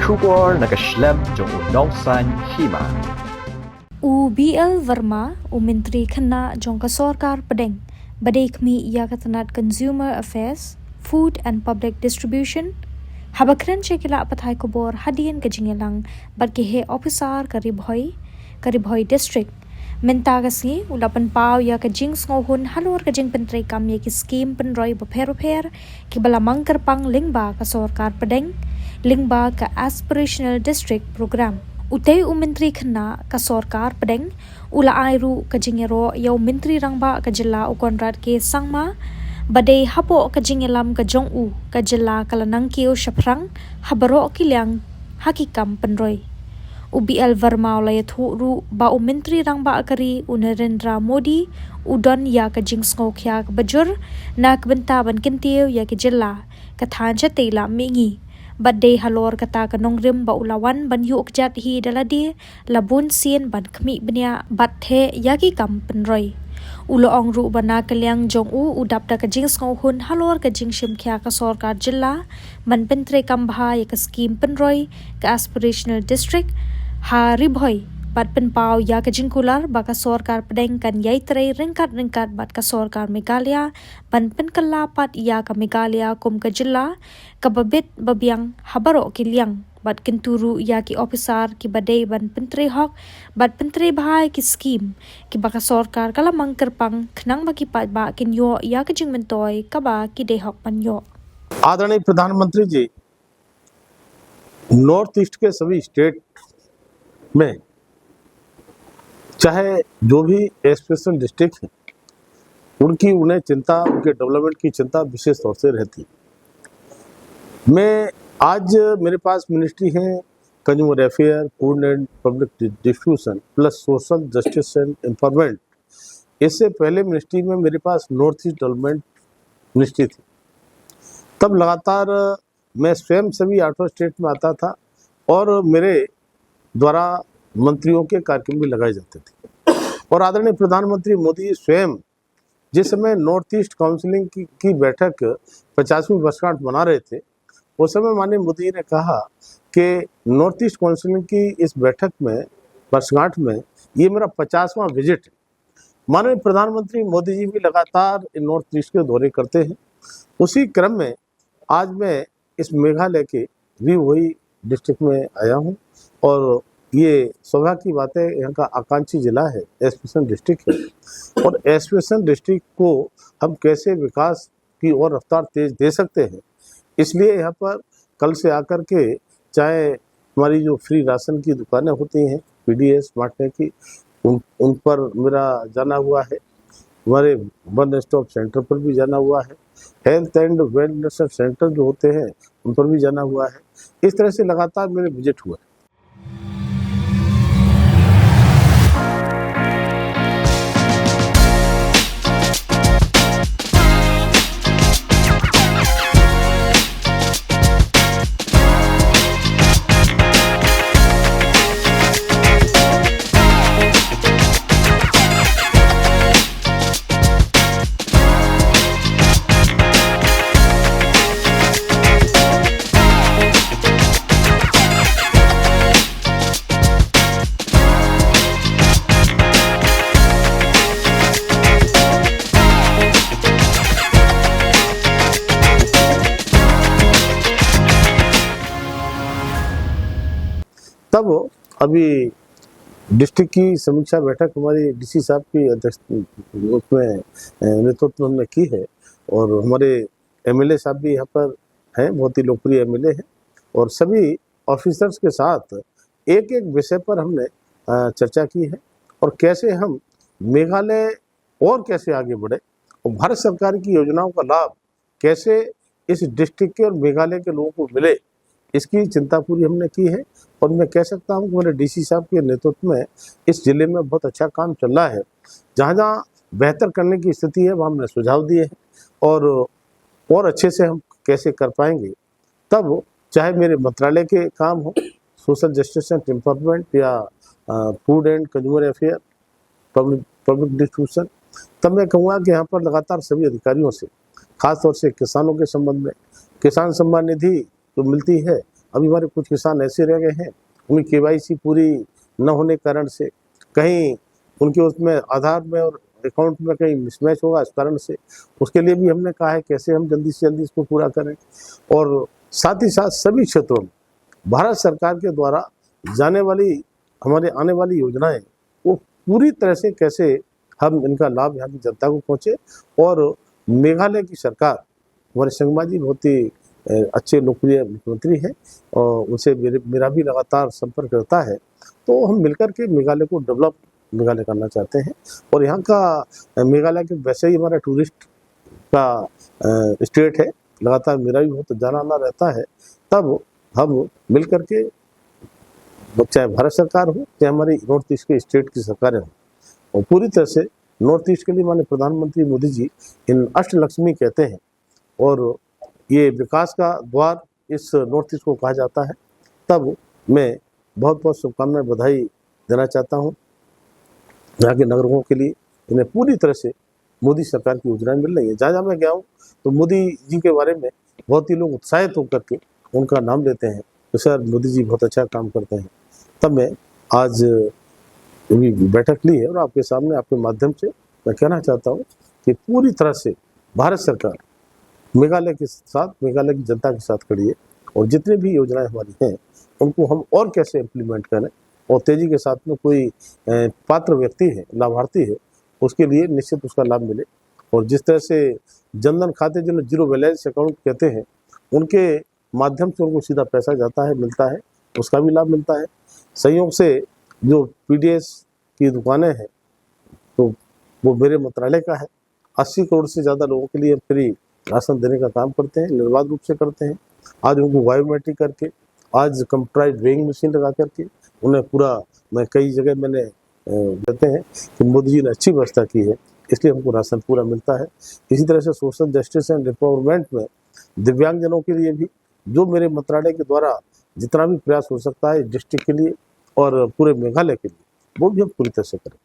Shukor nakaslem jong unongsan hima. BL Verma, Menteri Khana Jongka Sorkar Padeng, Badekmi Yakatanat Consumer Affairs, Food and Public Distribution, Habakran Chekila Pathai Kobor Hadian Gajingelang, Badkehe Officer Karibhoi District, Mentagasi, Ulapan Pau Yakajing Snohun, Halor Kajing Pentre Kam Yaki Scheme Penroy Baperoper, Kibala Mangkarpang Lingba Kasorkar Padeng, Lingba Ka Aspirational District Program. Utay Menteri Khana ka Sorkar Padeng ula airu ka jingero yaw Menteri Rangba ka jilla ukonrad ke sangma badai hapo ka jingelam ka jong ka jilla kalanang kiyo Shaprang habaro kilyang hakikam penroy UBL Verma ula yathu ba Menteri Rangba kari Narendra Modi udon ya ka jing skokya ka bajur na kbentaban kintiyo ya ka jilla ka thanja tela mingi Badai halor kata kanong rim ba ulawan ban yu ukjat hi daladi labun sien ban kmi benya bathe yaki kam penroy ulo ong ru bana kalyang jong udap da kajing skohun halor kajing shimkhya ka sorkar jilla man pentre kam bha ya ka scheme penroy ka aspirational district ha ribhoi bat pen pau ya kajing kular ba ka sorkar Padeng kan yai tre ringkat bat ka sorkar Meghalaya ban pen kalapat ya ka Meghalaya kum ka jilla kababit babiang habaro kilyang bat kinturu ya ki officer ki badai ban pentre hok bat pentre bhai ki scheme ki baka sorkar kala mangkarpang khnang baki pat ba kinyo ya ka jing mentoy kaba ki de hok panyo आदरणीय प्रधानमंत्री जी north east के सभी state में चाहे जो भी aspirational district हैं उनकी उन्हें चिंता उनके डेवलपमेंट की चिंता विशेष तौर से रहती है। मैं आज मेरे पास मिनिस्ट्री है consumer affair food and public distribution plus social justice and empowerment. इससे पहले मिनिस्ट्री में मेरे पास नॉर्थ ईस्ट डेवलपमेंट मिनिस्ट्री थी। तब लगातार मैं स्वयं सभी 8 स्टेट में आता था और मेरे द्वारा मंत्रियों के कार्यक्रम भी लगाए जाते थे। और आदरणीय प्रधानमंत्री मोदी जी स्वयं जिस समय नॉर्थ ईस्ट काउंसिलिंग की बैठक 50वीं वर्षगांठ मना रहे थे उस समय माननीय मोदी जी ने कहा कि नॉर्थ ईस्ट काउंसिलिंग की इस बैठक में वर्षगांठ में ये मेरा 50वां विजिट है। माननीय प्रधानमंत्री मोदी जी भी लगातार नॉर्थ ईस्ट के दौरे करते हैं। उसी क्रम में आज मैं इस मेघालय के रिभोई डिस्ट्रिक्ट में आया हूँ और ये सौभाग्य की बात है यहाँ का आकांक्षी जिला है एस्पिरेशनल डिस्ट्रिक्ट है और एस्पिरेशनल डिस्ट्रिक्ट को हम कैसे विकास की और रफ्तार तेज दे सकते हैं इसलिए यहाँ पर कल से आकर के चाहे हमारी जो फ्री राशन की दुकानें होती हैं PDS बांटने की उन पर मेरा जाना हुआ है। हमारे वन स्टॉप सेंटर पर भी जाना हुआ है। हेल्थ एंड वेलनेस सेंटर जो होते हैं उन पर भी जाना हुआ है। इस तरह से लगातार मेरे विजिट हुआ है। तब अभी डिस्ट्रिक्ट की समीक्षा बैठक हमारी DC साहब की उसमें नेतृत्व में की है और हमारे MLA साहब भी यहाँ पर हैं, बहुत ही लोकप्रिय MLA हैं और सभी ऑफिसर्स के साथ एक एक विषय पर हमने चर्चा की है और कैसे हम मेघालय और कैसे आगे बढ़े और भारत सरकार की योजनाओं का लाभ कैसे इस डिस्ट्रिक्ट के और मेघालय के लोगों को मिले इसकी चिंता पूरी हमने की है। और मैं कह सकता हूँ कि मेरे DC साहब के नेतृत्व में इस जिले में बहुत अच्छा काम चल रहा है। जहाँ जहाँ बेहतर करने की स्थिति है वहाँ हमने सुझाव दिए हैं और अच्छे से हम कैसे कर पाएंगे तब चाहे मेरे मंत्रालय के काम हो सोशल जस्टिस एंड एम्पावरमेंट या food and consumer affair public distribution तब मैं कहूँगा कि यहाँ पर लगातार सभी अधिकारियों से खासतौर से किसानों के संबंध में किसान सम्मान निधि तो मिलती है अभी हमारे कुछ किसान ऐसे रह गए हैं, उनकी केवाईसी पूरी न होने के कारण से, कहीं उनके उसमें आधार में और अकाउंट में कहीं मिसमैच होगा, इस कारण से उसके लिए भी हमने कहा है कैसे हम जल्दी से जल्दी इसको पूरा करें। और साथ ही साथ सभी क्षेत्रों में भारत सरकार के द्वारा जाने वाली हमारे आने वाली योजनाएं वो पूरी तरह से कैसे हम इनका लाभ यहाँ की जनता को पहुँचे। और मेघालय की सरकार, हमारे संगमा जी बहुत ही अच्छे लोकप्रिय मुख्यमंत्री हैं और उनसे मेरा भी लगातार संपर्क रहता है, तो हम मिलकर के मेघालय को डेवलप मेघालय करना चाहते हैं। और यहाँ का मेघालय के वैसे ही हमारा टूरिस्ट का स्टेट है, लगातार मेरा भी बहुत जाना आना रहता है, तब हम मिलकर के चाहे भारत सरकार हो चाहे हमारी नॉर्थ ईस्ट के स्टेट की सरकारें हों, और पूरी तरह से नॉर्थ ईस्ट के लिए माननीय प्रधानमंत्री मोदी जी इन अष्टलक्ष्मी कहते हैं और ये विकास का द्वार इस नॉर्थ ईस्ट को कहा जाता है। तब मैं बहुत बहुत शुभकामनाएं बधाई देना चाहता हूँ यहाँ के नागरिकों के लिए। इन्हें पूरी तरह से मोदी सरकार की योजनाएं मिल रही है। जहाँ जहाँ मैं गया हूँ तो मोदी जी के बारे में बहुत ही लोग उत्साहित होकर के उनका नाम लेते हैं, तो सर मोदी जी बहुत अच्छा काम करते हैं। तब मैं आज बैठक ली है और आपके सामने आपके माध्यम से मैं कहना चाहता हूँ कि पूरी तरह से भारत सरकार मेघालय के साथ, मेघालय की जनता के साथ खड़ी है और जितनी भी योजनाएं हमारी हैं उनको हम और कैसे इम्प्लीमेंट करें और तेजी के साथ में कोई पात्र व्यक्ति है, लाभार्थी है, उसके लिए निश्चित उसका लाभ मिले। और जिस तरह से जनधन खाते जिन्हें जीरो बैलेंस अकाउंट कहते हैं, उनके माध्यम से उनको सीधा पैसा जाता है, मिलता है, उसका भी लाभ मिलता है। संयोग से जो पीडीएस की दुकानें हैं तो वो मेरे मंत्रालय का है। 80 करोड़ से ज़्यादा लोगों के लिए फ्री राशन देने का काम करते हैं, निर्बाध रूप से करते हैं। आज उनको बायोमेट्रिक करके, आज कंप्यूटराइज वेइंग मशीन लगा करके उन्हें पूरा, मैं कई जगह मैंने कहते हैं कि मोदी जी ने अच्छी व्यवस्था की है, इसलिए हमको राशन पूरा मिलता है। इसी तरह से सोशल जस्टिस एंड एम्पावरमेंट में दिव्यांगजनों के लिए भी जो मेरे मंत्रालय के द्वारा जितना भी प्रयास हो सकता है डिस्ट्रिक्ट के लिए और पूरे मेघालय के लिए, वो भी हम पूरी तरह से करें।